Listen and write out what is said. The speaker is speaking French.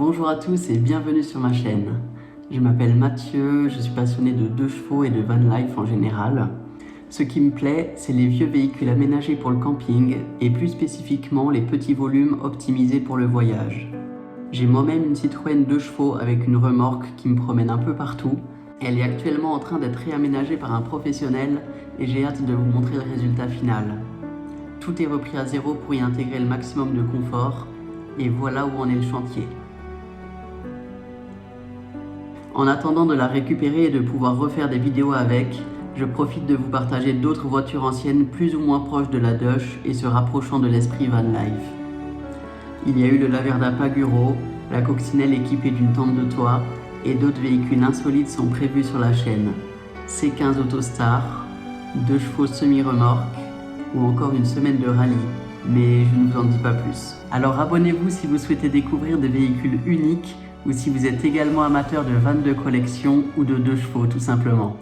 Bonjour à tous et bienvenue sur ma chaîne. Je m'appelle Mathieu, je suis passionné de 2 chevaux et de van life en général. Ce qui me plaît, c'est les vieux véhicules aménagés pour le camping et plus spécifiquement les petits volumes optimisés pour le voyage. J'ai moi-même une Citroën 2 chevaux avec une remorque qui me promène un peu partout. Elle est actuellement en train d'être réaménagée par un professionnel et j'ai hâte de vous montrer le résultat final. Tout est repris à zéro pour y intégrer le maximum de confort et voilà où en est le chantier. En attendant de la récupérer et de pouvoir refaire des vidéos avec, je profite de vous partager d'autres voitures anciennes plus ou moins proches de la Dush et se rapprochant de l'esprit van life. Il y a eu le Laverda Paguro, la coccinelle équipée d'une tente de toit et d'autres véhicules insolites sont prévus sur la chaîne. C15 Autostar, 2 chevaux semi-remorque ou encore une semaine de rallye, mais je ne vous en dis pas plus. Alors abonnez-vous si vous souhaitez découvrir des véhicules uniques ou si vous êtes également amateur de vannes de collection ou de 2 chevaux tout simplement.